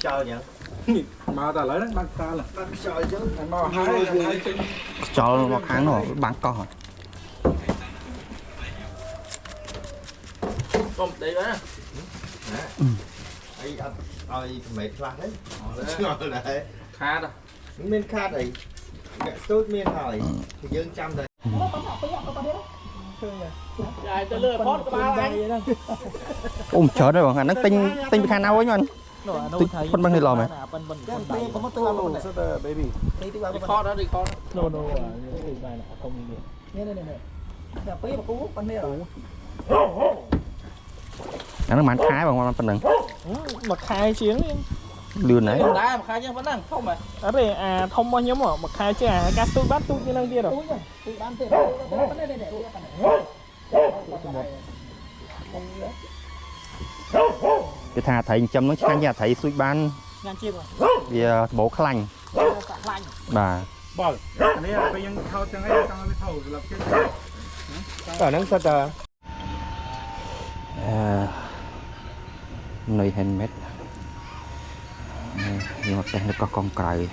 cho nhỉ mà ta lấy nó ta là cho chứ mà hai cho một tháng rồi bán con Không, đấy đó. ai mệt lắm đấy Khá đó. miên khát này tốt miên hỏi thì dương trăm đây Dài tới lừa phốt của ba anh. ôm chớ rồi bạn nó tinh tinh khai nào ấy anh phân băng này lò mày Đi kho đó, đi kho đó. nó bán khái bằng con phần đằng mà khai chiến lươn đấy Đá mà khai chứ vẫn đang không mà. ở đây thông bao nhiêu mà khai chứ cá tôi bắt tôi như năng kia rồi cái thà thấy chấm nó khăn nhà thấy suy ban vì bố khăn bà này là bây giờ thâu chẳng hay trong cái thâu là cái ở nắng sao nơi handmade nhưng mà cái nó có con cày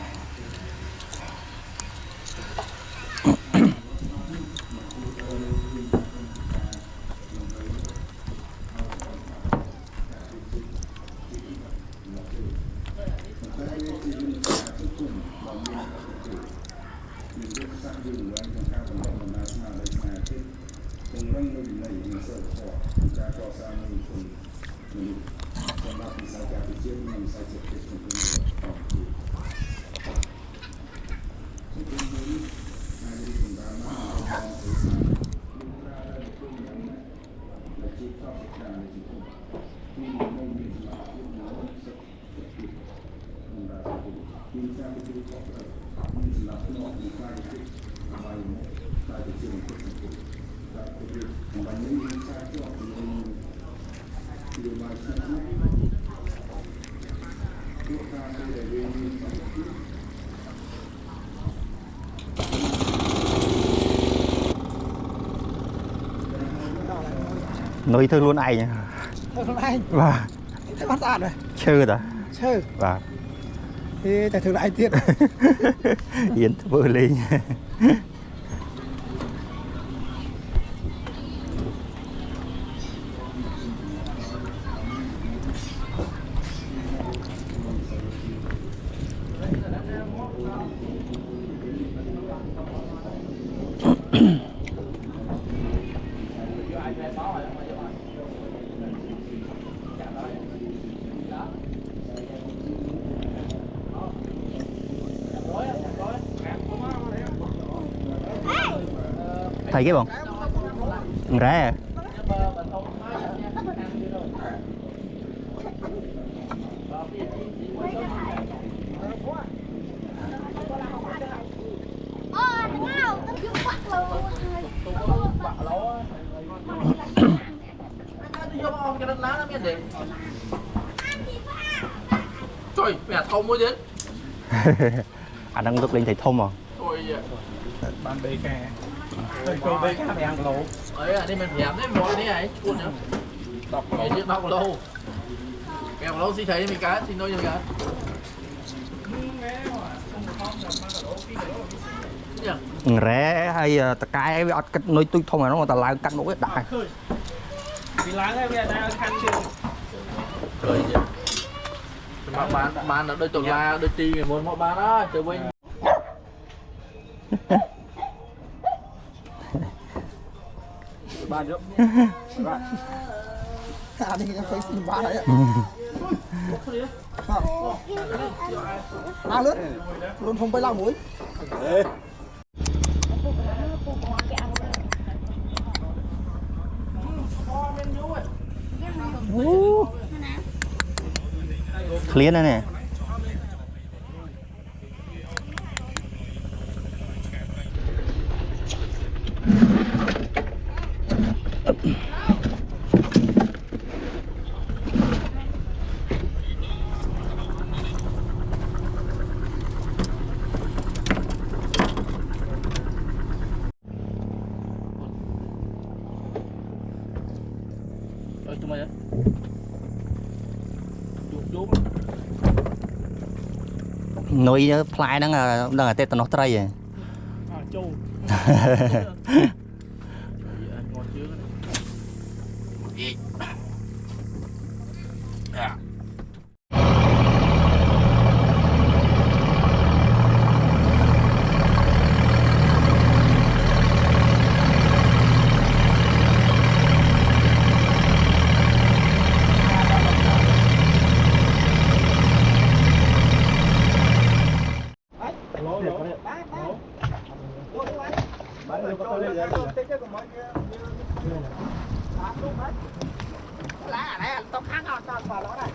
nuôi thương luôn ai nhỉ? thương anh và thấy bắt sạn rồi chơi rồi chơi và thì tại thương lại tiết yến vừa lên thấy cái bông rẻ Trời, mẹ thông mới đến. anh đang lúc lên thấy thông mà bàn bê kè tôi bê cá mẹ ăn lẩu ấy à, đi mình nhảm đấy món đấy ấy cuốn nhá đọc cái chuyện đọc lâu kèo lâu xin thấy mình cá xin nói cho cá rẻ hay ta cái ọt cắt nuôi tôi thông mà nó ta lại cắt nỗi đại vì láng ấy bây giờ đang khăn chưa cười chứ mà bán ở đôi tuần la đôi ti người muốn mọi bán đó từ bên ba rượu đi cho phải xin ba đấy ba lướt luôn không phải lau mũi clear này nè tụi mày á chụp nuôi fly đang ở tết nó tray vậy Châu ngon chưa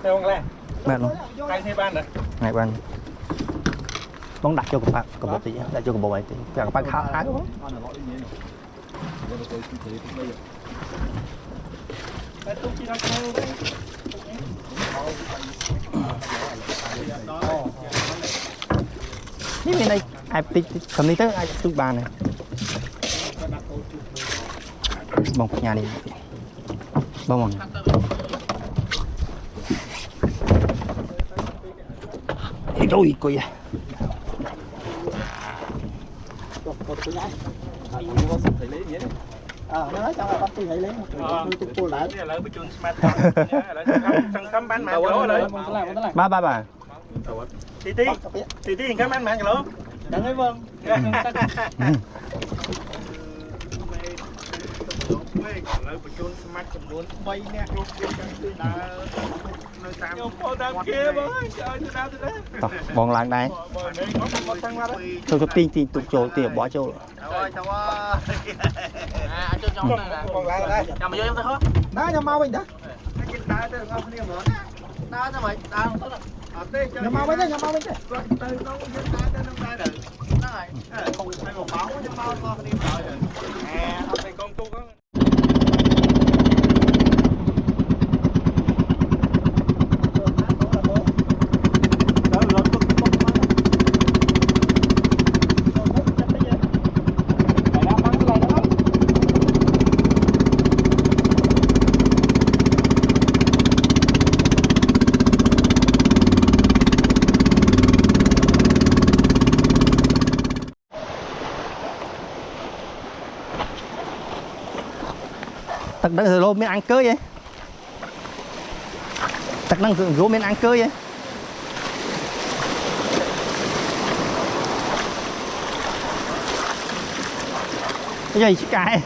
theo ông lên mẹ luôn anh thấy ban rồi ngày ban bóng đặt cho các bộ tí đặt cho các bộ ấy tí các bạn khá khá ní bên đây ai tí cầm đi tới ai tụi bàn này bông nhà đi bông rồi coi à nó nói trong là bắt thấy lấy tôi cô lại này là bị chun smart là thằng cắm bán mạng lỗ rồi ba tí thằng cắm bán mạng lỗ đừng ấy vâng lại bị chun smart cũng muốn bay nè luôn tôi đã nơi tam cô tam kia với trời tôi đã bong làng đây tôi có tin tụt chỗ tiền bỏ chỗ cho trong này là còn lại đây nhà mày vô em thấy hết đó nhà mau mình đó đá tới không đi nữa đá cho mày đá không tốt đâu nhà mau mình đấy nhà mau mình đấy từ đâu dân đá tới nông đá được nó này không phải một báo cho bao con đi rồi không phải con tu có tật đang rô miếng ăn cưới vậy tật đang rô miếng ăn cưới vậy cái gì chứ cài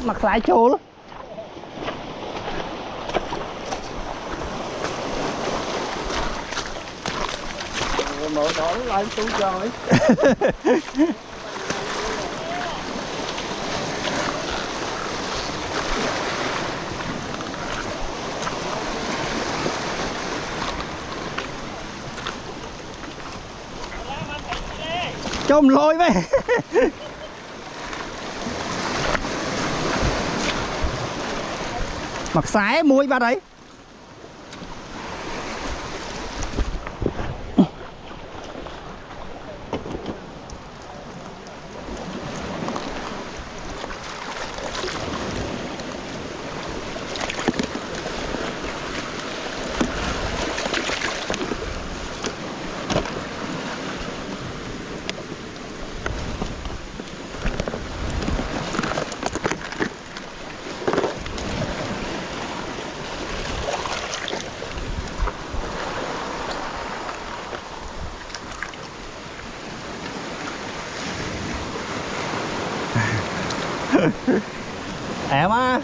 mặt lại chỗ lắm mở nổi lại tôi trời chôm lôi vậy mặc sái muối ba đấy Em á.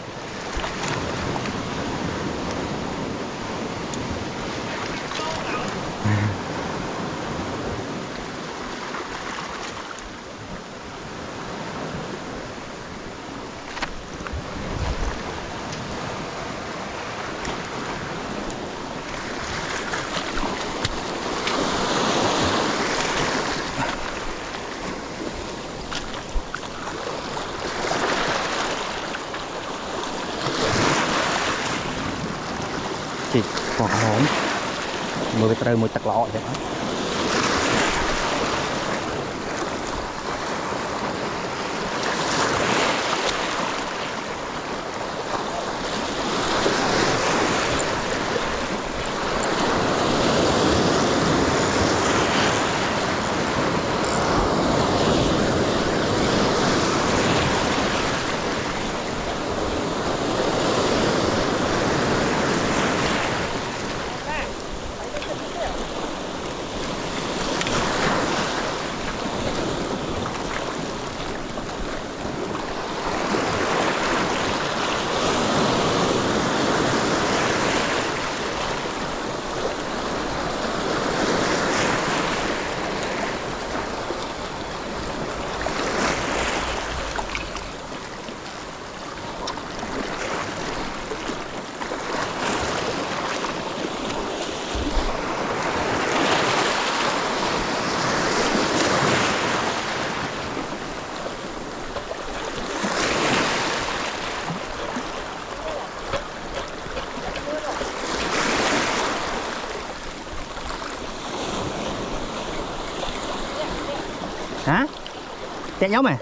Chị còn hổm mười trời mười tật lọ vậy đó. Hả? Chạy nhóm à?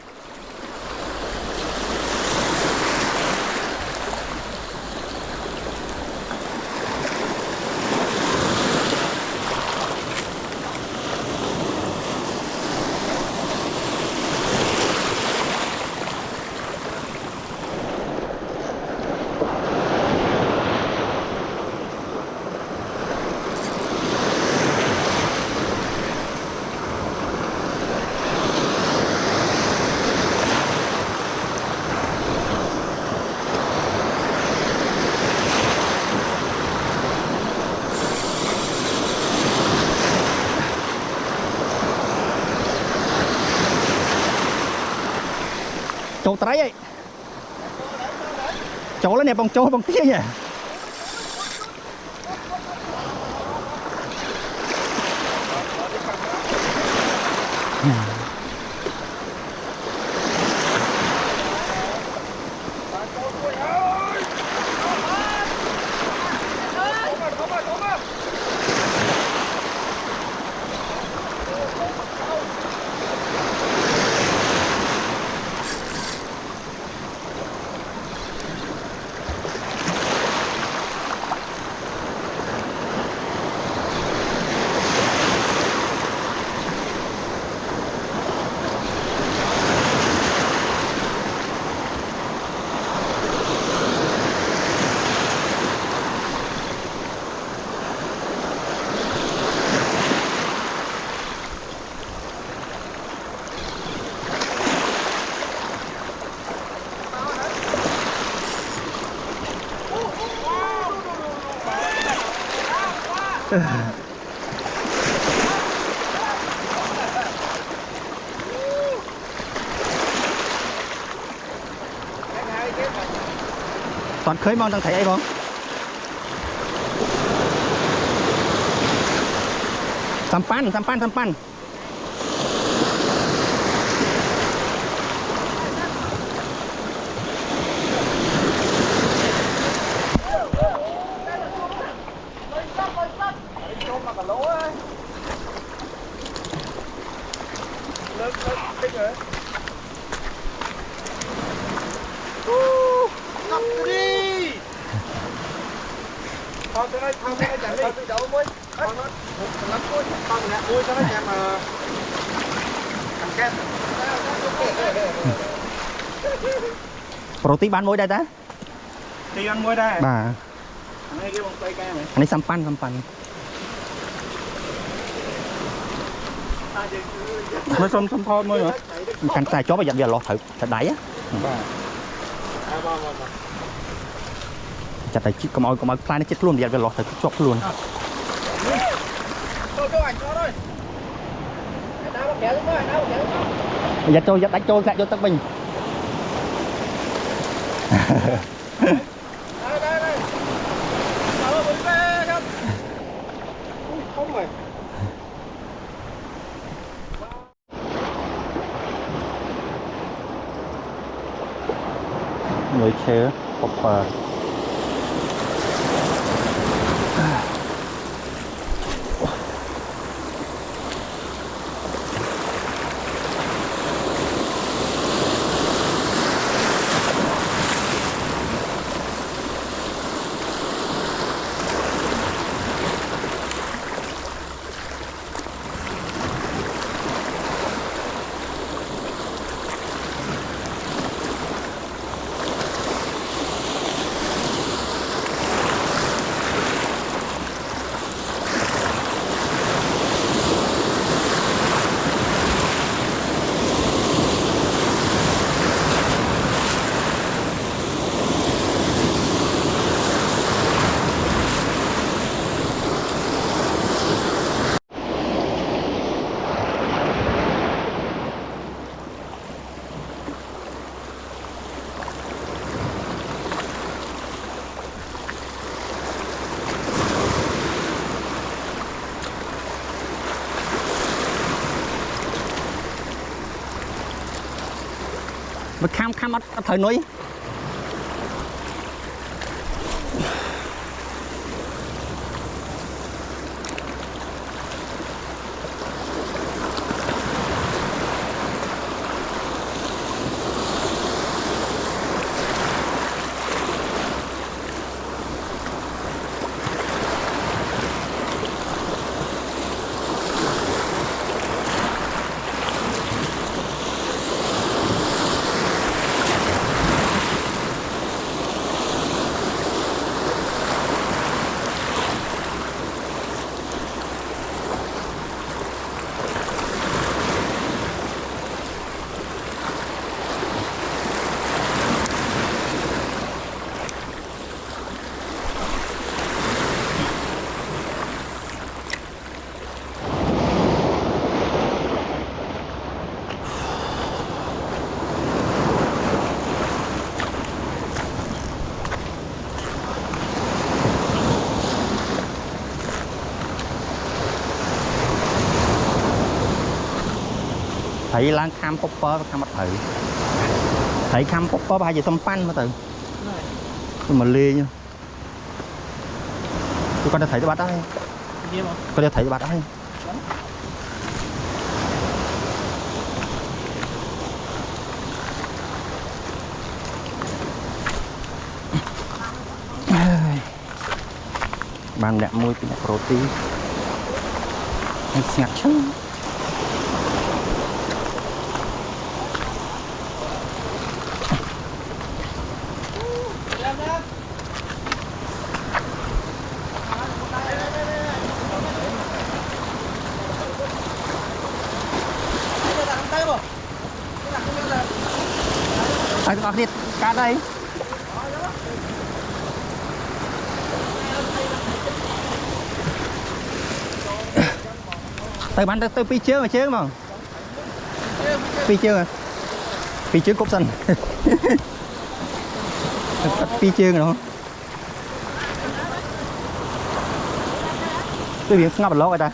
Chỗ trái ấy. Chỗ lên nè bằng chỗ bằng kia nhỉ. Toàn khơi mong đang thấy ai không? Sampan. Roti bán mối đây ta? Thì ăn mối đây. Bà. Này cái bông cây cam này. Anh ấy sampan. Mới xong thon thôi mà. Khăn xài chó bây giờ lọt thử, thật đáy á. chặt tay chít cầm ao khai nó chết luôn thì ăn cái lọt thì chọc luôn giật trôi giật đánh trôi lại cho tắc bình người chơi copper mà khăm ở thời núi thấy lang kham copper kham mặt thử thấy kham copper hay gì xăm pan mà từ mà lê nha tôi con đã thấy cái bát đó con đã thấy cái bát đó bàn đẹp môi cái protein ngặt chứ các bạn đi cá đây tới bắn tới pi chướng mà chướng mà pi chướng à pi chướng cốc xanh pi chướng rồi cái việc ngập lót rồi ta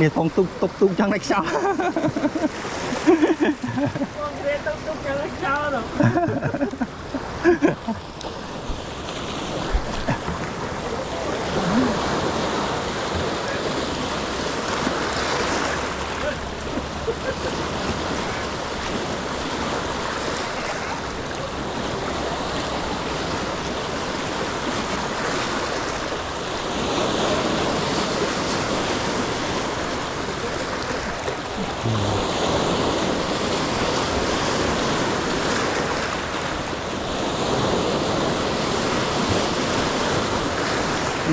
នេះធំទុកចង់តែខ្យល់ con kia túc cho nó sao rồi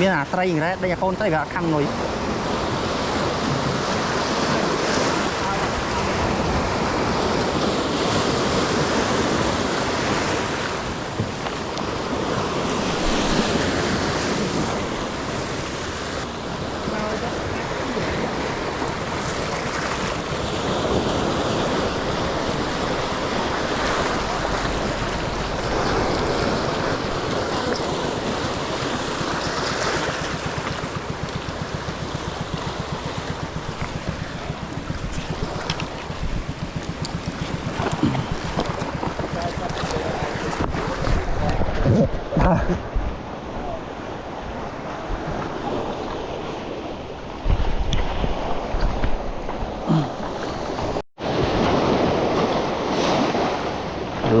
មានអាត្រីហ្នឹងដែរដេញកូនត្រីវាអត់ខំនុយ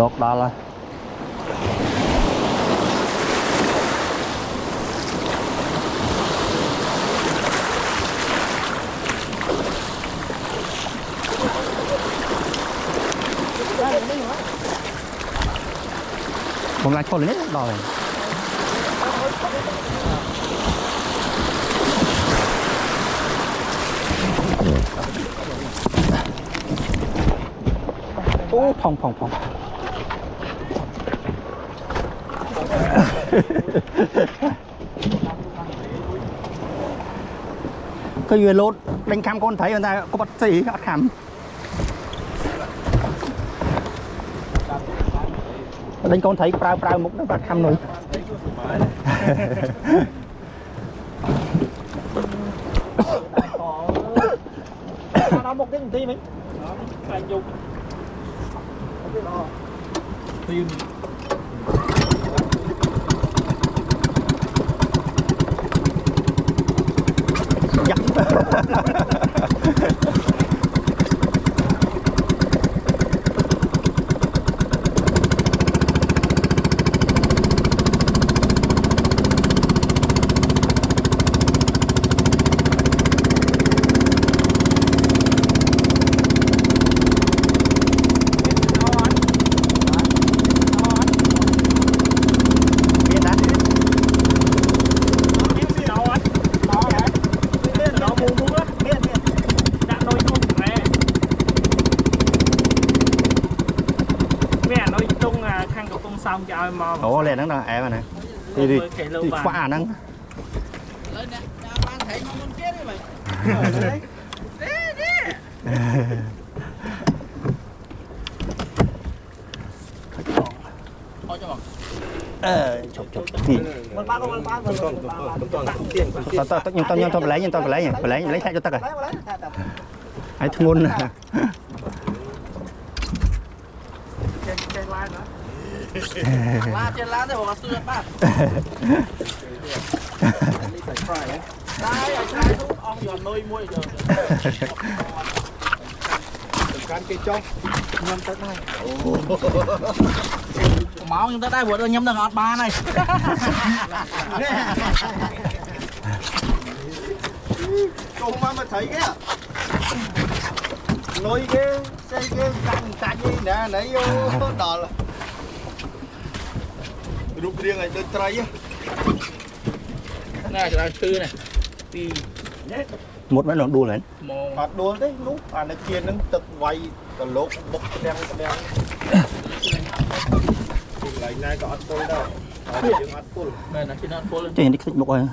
lột đó là một lại con lên đòi ô phòng cái duyên lốt đánh cam con thấy người ta có bắt gì các khám đánh con thấy prao mục nó bắt khăm rồi nó một cái tí mấy anh dùng tim xong cho ai mà ủa lên đó em này đi pha nắng lên nè ban thấy nó muốn chết đi mày thôi cho chụp thì nhưng tôi lấy thay cho tất cả hãy thun la trên lá đây bỏ xưa bác đây ở trái xuống ông giòn nôi muôi rồi can cây trống nhâm tới đây máu nhưng tới đây vừa nhâm được ngọt ba này Cùng mà thấy cái nôi cái cạnh gì nè nãy vô đò là rụp riêng này đơn trai á này là thư này thì một mấy lần đua lên hoạt đua đấy lúc này kia nó tật quay tật lốp bốc đen lại này có ăn tôi đâu đây là khi nó ăn lên trên đi khách một rồi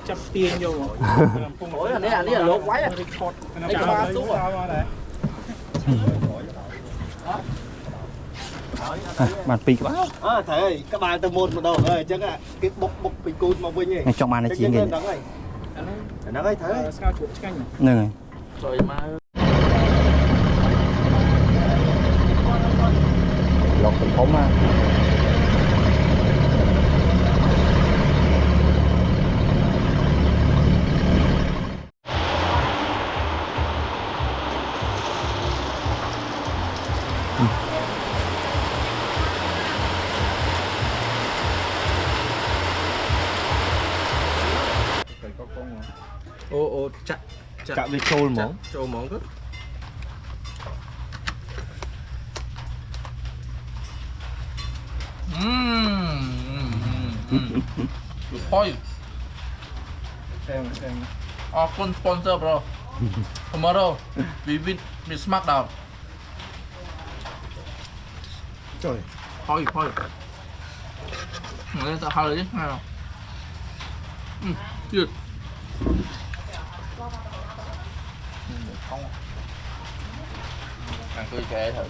chắp tiền vô ôi này là lỗ quái à đây có ba xúc bàn pi các bạn thầy các bạn từ một đầu rồi chắc là cái bốc bị cút mà vinh nhỉ trong màn này chỉ nghề nó ấy thế sao chuột canh này nè rồi mà lọt thành phóng á ô chặt chạm về trôi món trâu món cứ thôi em full sponsor bro tomorrow we win smackdown trời thôi người ta hỏi chứ nào chưa ăn tươi trẻ thử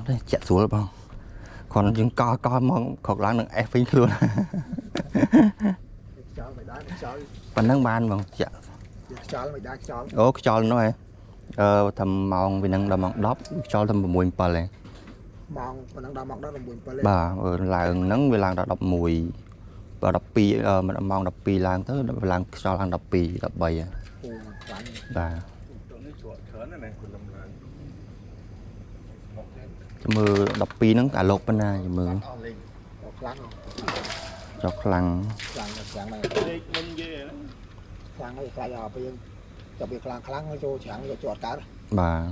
đây chạy xuống rồi bao còn những coi mong khóc lắng được ép phím luôn còn nâng ban bằng chạy ô cho nó ấy thầm mong vì năng đầm mong đóp cho thầm mùi bờ này mong còn đang đào mọc đó là mùi bờ bà là nắng về làng đã đập mùi và đập pi mà mong đập pi làng tới làng cho làng đập pi đập bầy bà mưa đập pi nắng cả lột bên này mưa cho làng bà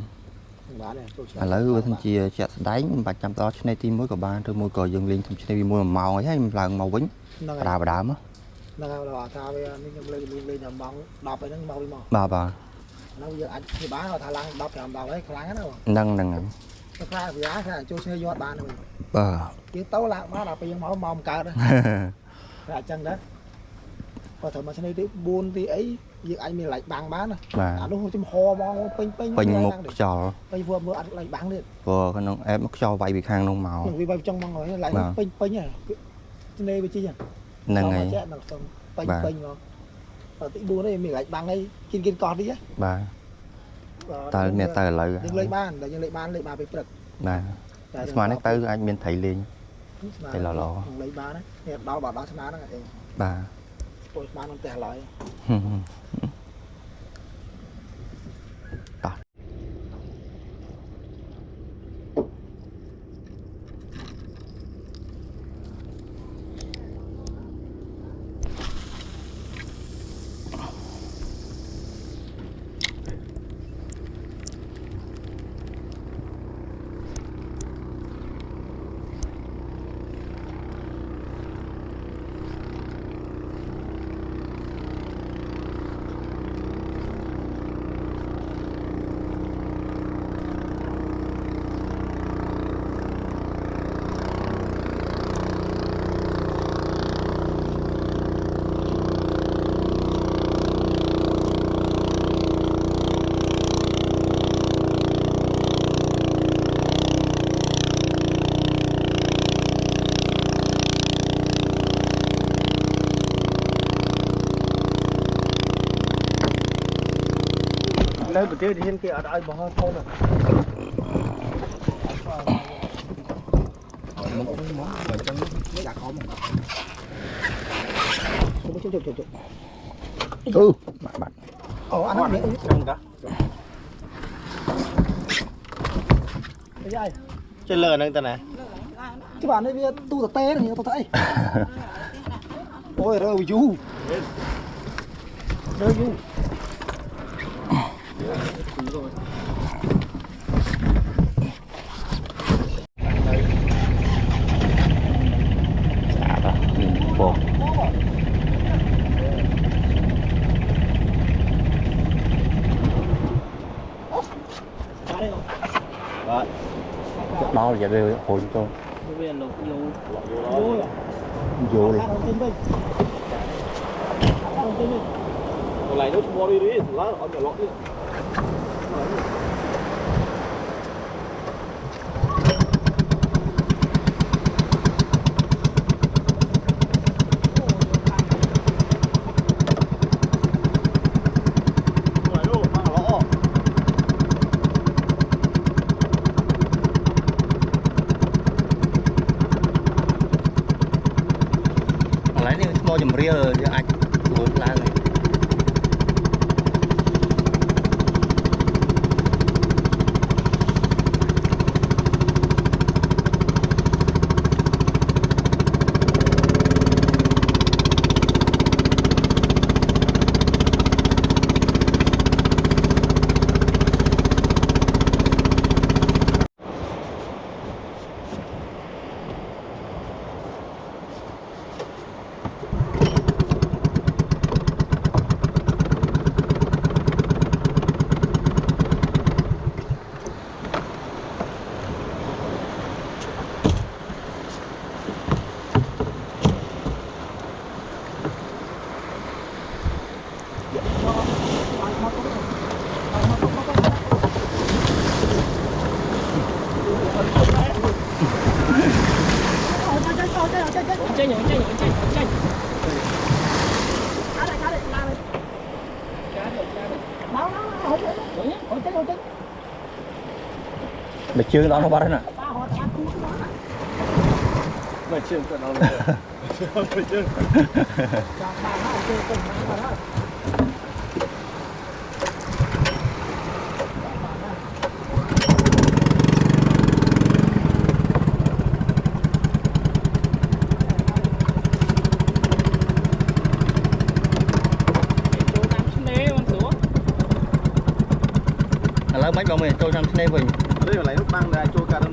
lấy với thằng chia chặt đánh 300 to trên đây tim mới của ba tôi mua cờ dừng liền trên đây mua màu ấy là màu vĩnh đào bà đám á bà nó bây giờ anh thì bán rồi thà lăng đọc thì làm đầu đấy lăng đó nâng nó khai vì á khai cho xe vô bàn rồi bà chứ tấu lạc má đọc bây giờ máu mồm cả đó là chân đó và thời mà xe này buôn thì ấy việc anh mình lại bằng bán này bà đúng không chứ ho mong pin một trò vừa vừa anh lại bán đi vừa cái nó em cho vay việc hàng nông màu vì bao trong mong rồi lại pin này trên đây với chi nhỉ nâng ngày bà ở tí buôn đấy mình lại bằng ấy kiên con đi á bà tờ mẹ tờ lại nhưng lấy ban là nhưng lấy ban bị bật bà mà nó tới anh bên thầy liền thầy lò lấy ban đấy đó bảo đó nó bà tôi ban nó tè lại nơi bữa trước thì hiện kia ở đây bỏ thôi nè bạn ăn nó miệng chừng đó chơi lừa nâng ta này cái bạn ấy tu tập tê này tao thấy ôi rơi du Dạ đó, bột. Đó là giờ đây hồi tôi vô luôn. lại nó mua đi lá ở nhà lót đi Lấy đi mua chùm ria cho anh tuổi lan này. Mày chưa đó nó bắt đấy nè. mày chưa có đâu mày chưa Lấy mấy bông này trôi trong này mình. đây là lấy nước băng ra trôi cả đâu.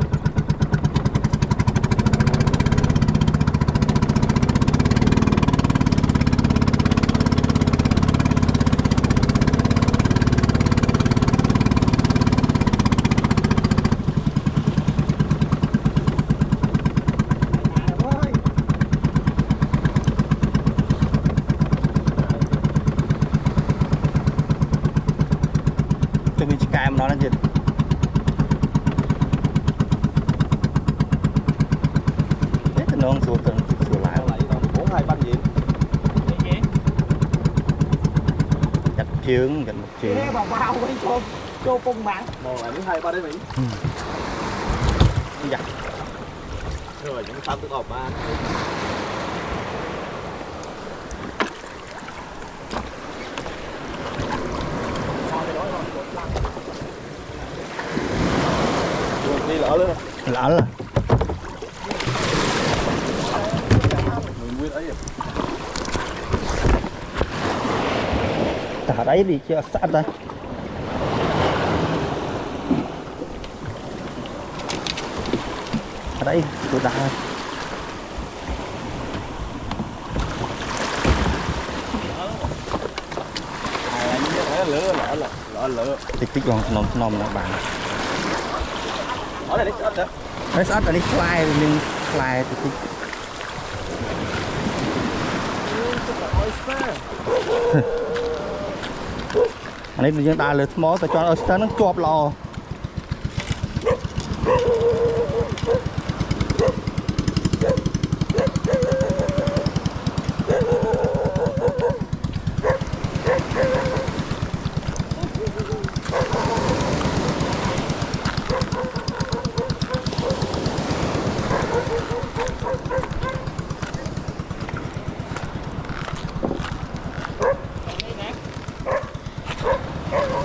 Tôi mình cài nó là gì? Thế thì nó không sửa lại Lại còn 4-2 băng gì chặt chướng một chướng. cái bà bao với cho phong mạng màu lại những 2-3 đấy mình Dạ. rồi chúng ta tự họp ba đi lỡ luôn Lỡ rồi. mình nguyên ấy Thả đấy đi chưa sát đây. Thả đấy tôi đã lỡ tích tích bằng nòng là bạn. ở đây đấy đó Đấy sát là đi fly mình fly tích tích. Anh ấy chúng ta lượt mó ta cho oyster nó chộp lò.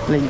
Linh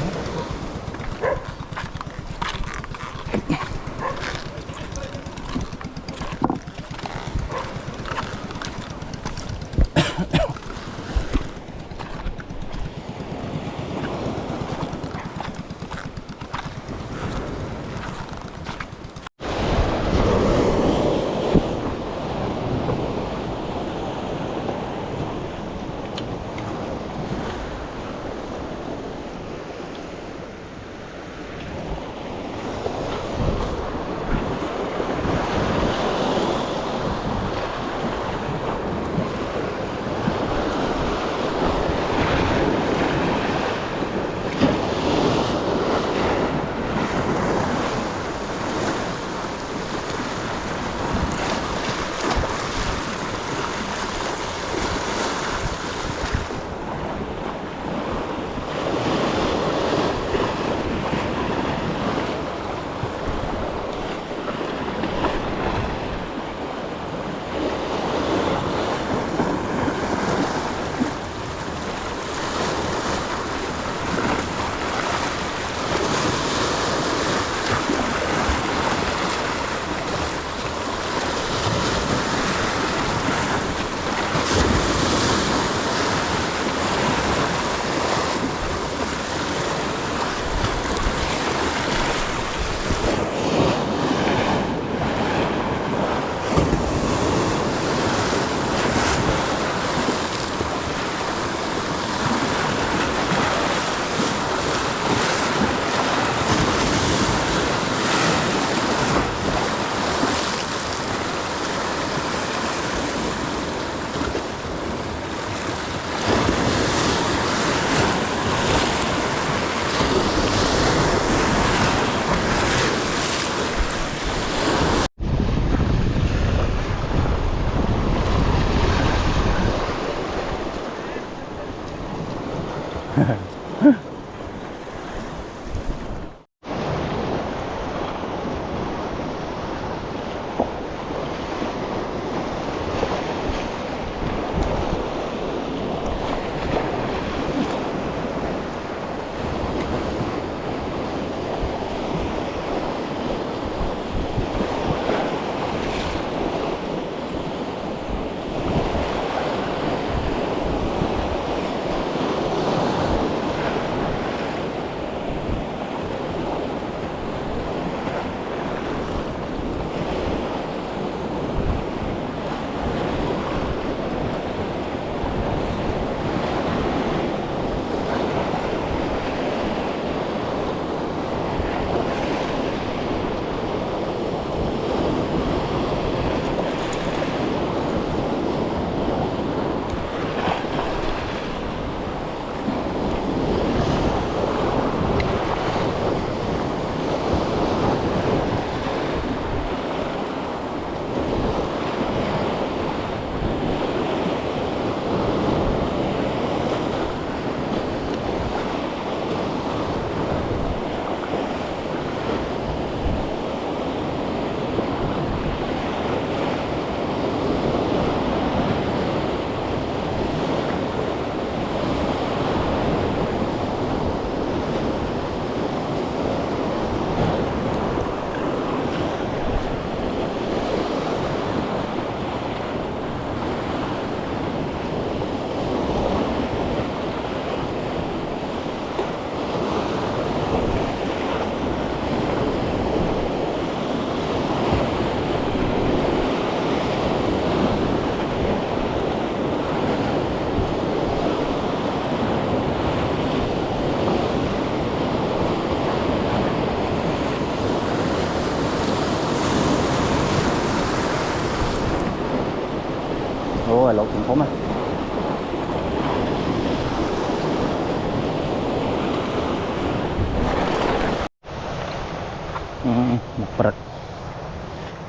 Ôi lột thành phóng à.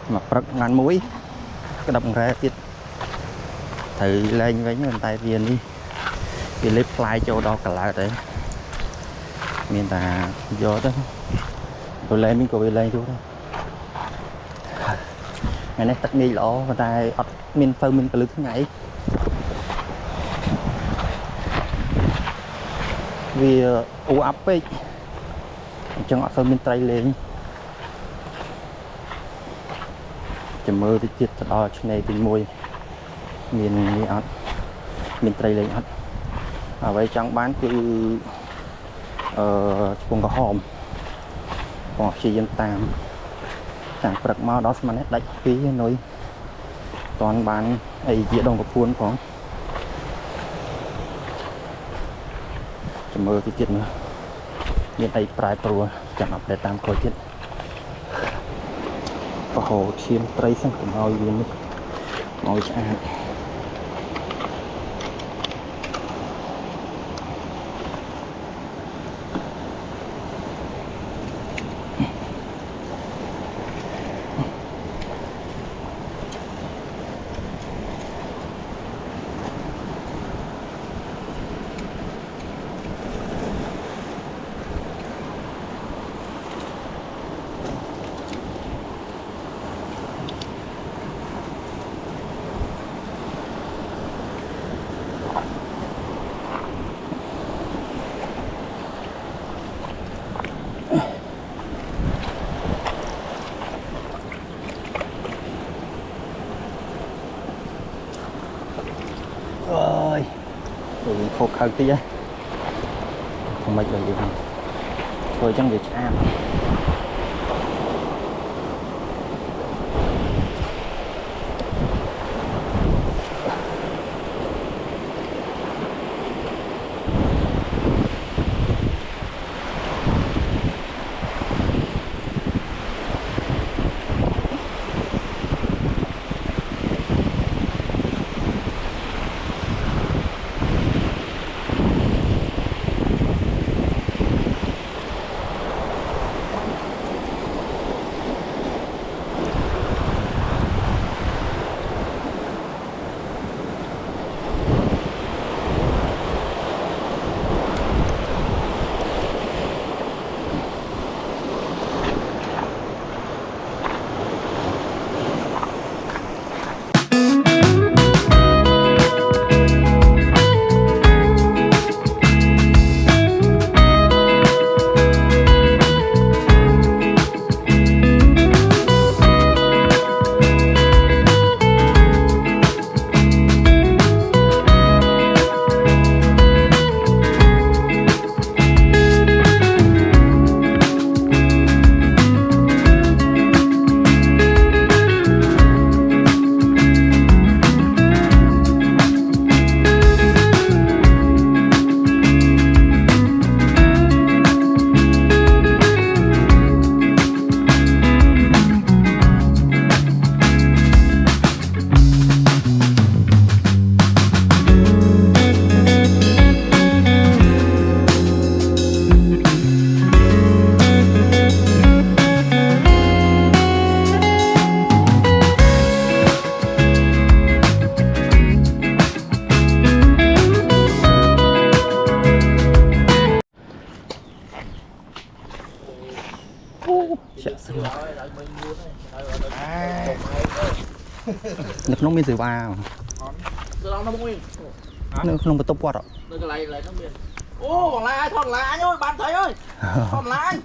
Một bật ngàn mũi cái đập ra tiếp thử lên với những tay viên đi thì lấy fly cho đó cả lại đấy miền ta do đó tôi lên mình có về lên chú đây ngày nay tất nghi lỗ và tay mình phơi mình có lực thế này vì u áp ấy chẳng họ miền tây lên chỉ mơ thì tiết đó cho này bên môi miền ắt miền tây lên ắt ở vậy chẳng bán cứ cũng có hòm còn chỉ dân tam chẳng bật mau đó mà nét đánh phí nói toàn bán ấy dĩa đồng của cuốn có chỉ mơ thì tiết nữa miền tây prai pro chẳng học để tam coi tiết và hồ chiêm tây sang cùng ao viên ngồi chả ơi khô khăn tí á không mấy lần gì không thôi chẳng việc ăn nước nóng miên sửa vào nước không có tốc quạt ạ nơi cái này nó miền ô còn lại ai thon lại anh ơi bạn thấy ơi thon lại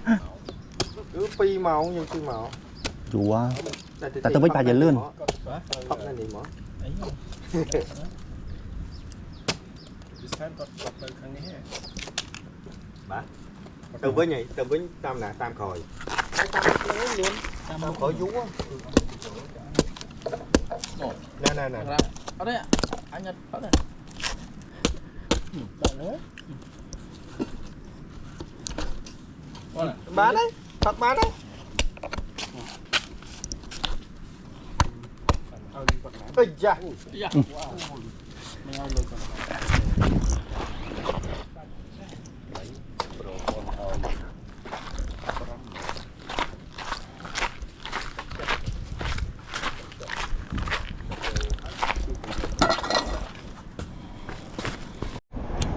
cứ phi màu nhưng phi màu chú tại tôi với bà giờ lươn từ với nhỉ từ với tam nè tam khòi tam khòi vú nè ở đây anh Nhật ở đây bán đấy thật bán đấy ơi da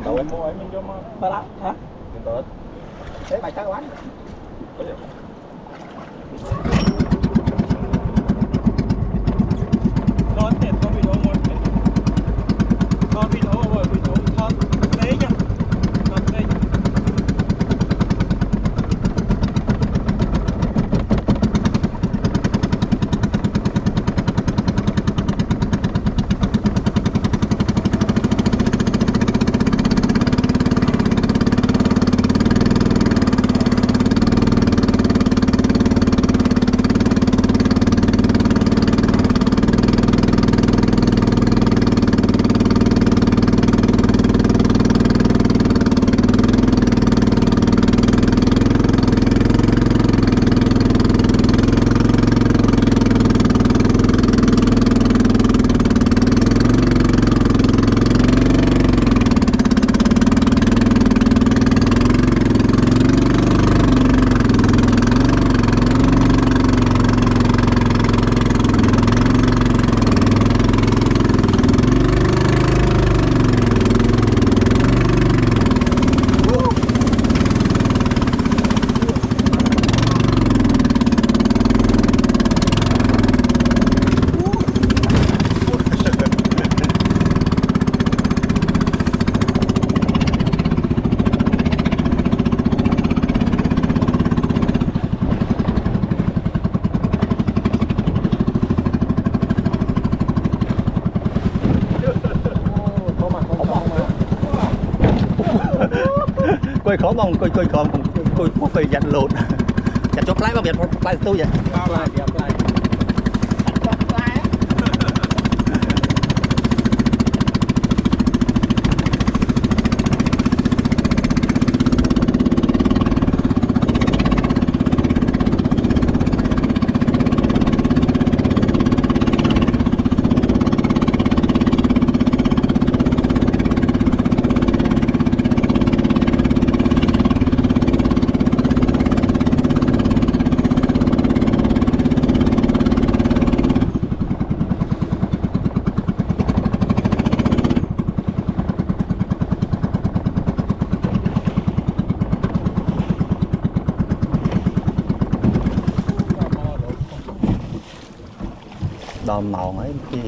đâu em mua ấy mình cho mà ba lắm hả thế bài tao bán đón tiền có video một có video rồi video thoát đấy nhá thoát đấy quay khó mong quay khó quay giặt lột giặt cho play bao việt play tôi vậy đòn màu ấy thì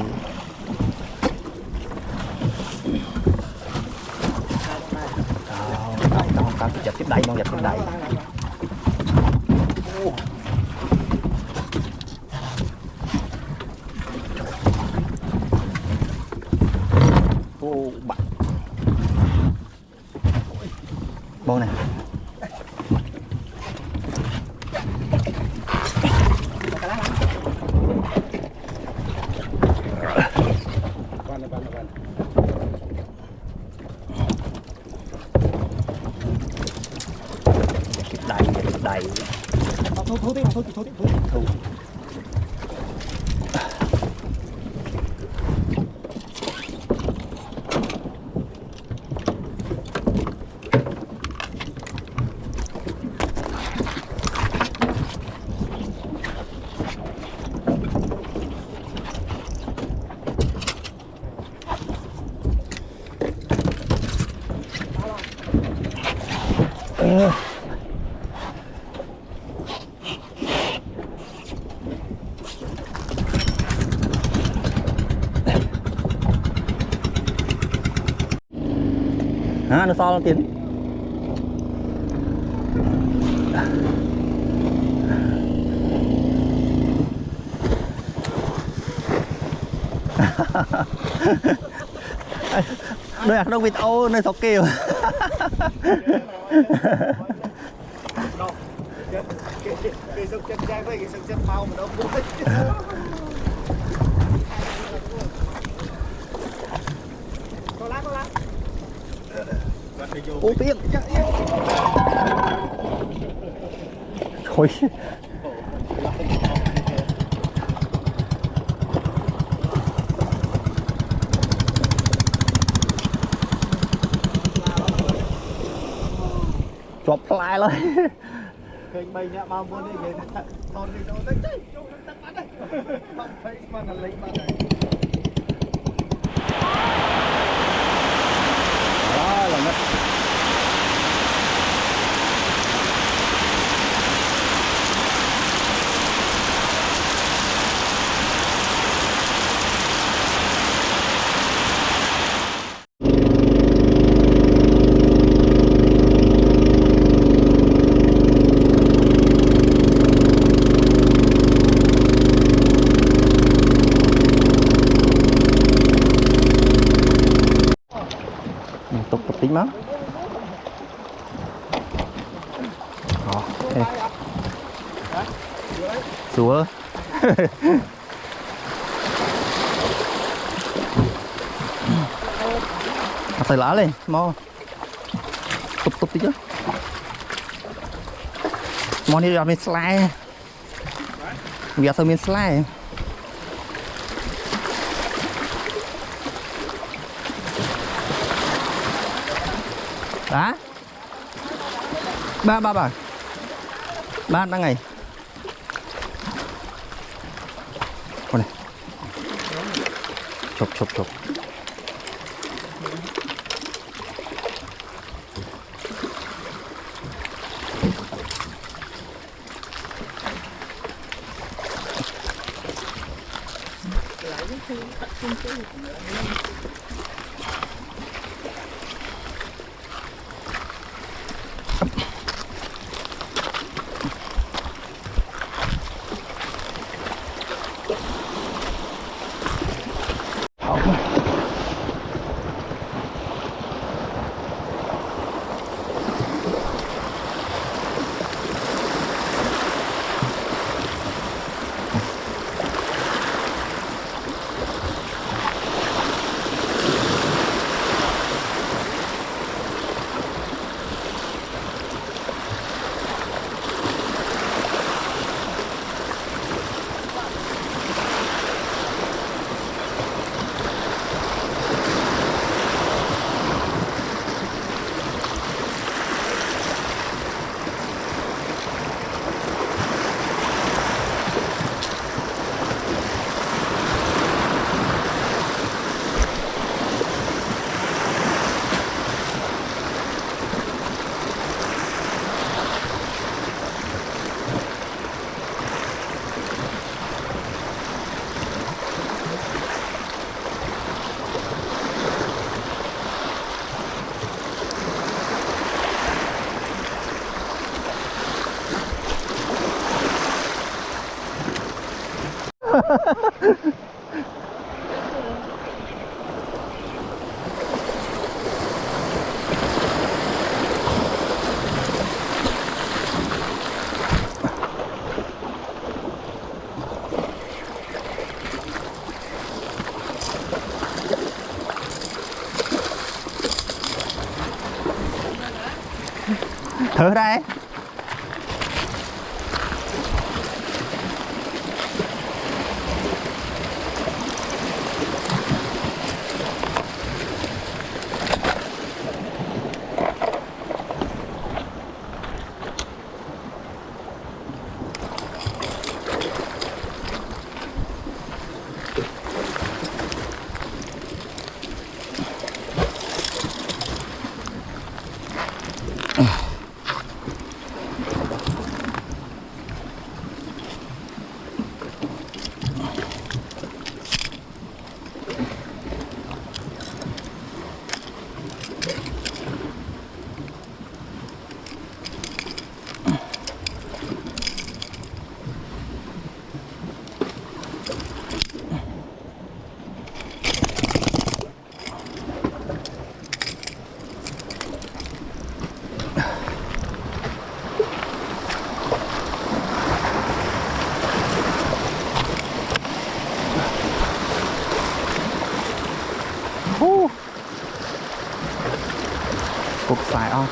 không chặt tiếp đây, mong chặt tiếp đây. Ô bạn bông này đầy Thôi đi. nó so tiến đôi ạc đâu vịt ô nơi sọc kêu cái sông chân trai với cái sông chân mau mà đâu cũng có lá ô tiếng thôi chọc lại rồi khơi bay nhá mau muốn đi về thon đi đâu tới chỗ tắt bắn đây không thấy mà là lấy mà này đó là nó tục tính máu xuống xài lá lên mau tục tí chứ món này là mình slide việc sao mình slide đó ba đang ngày con này chụp thử đây. Cục xài on.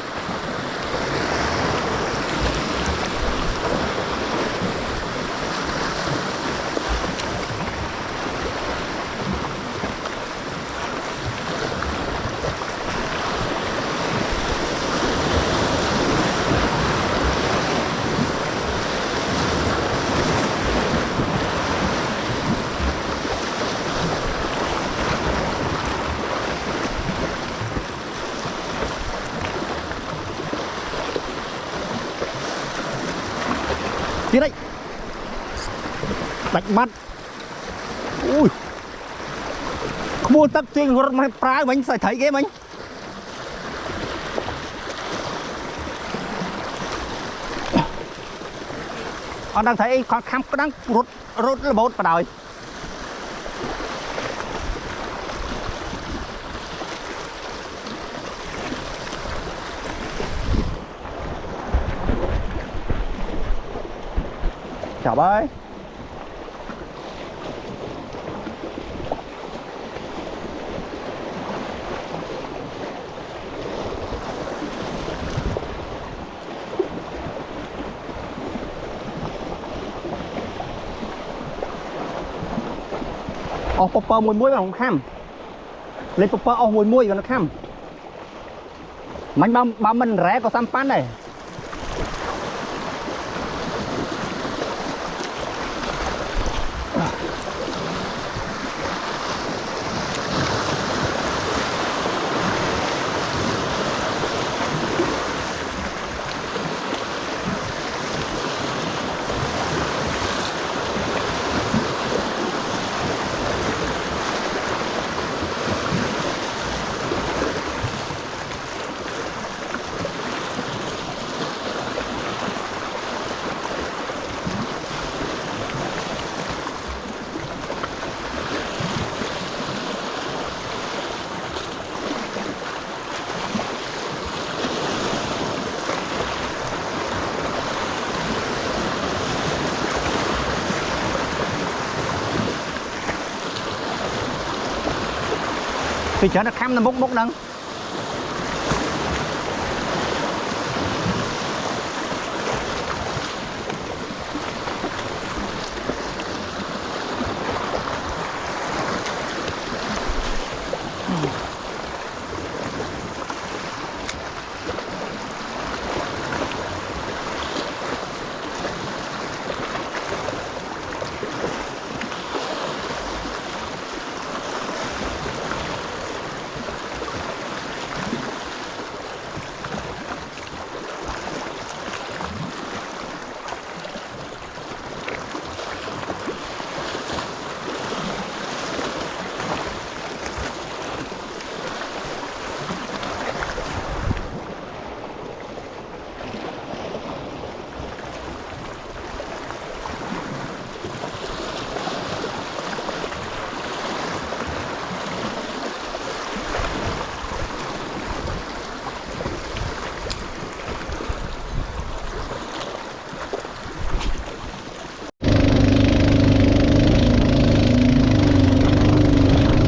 Đi đây. Bạch mắt. Ui. Mua tắc tiên rốt mà prái bánh xài thấy ghê bánh. Ông đang thấy con khám có đang rốt là bốt vào đời. Chào ơi. Ồ, popper mùi muối vào không khăm. Lên popper ồ mùi muối vào nó khăm. Mình ba mình rẽ có xăm pan này. Thì chở nó khăm nó múc nâng.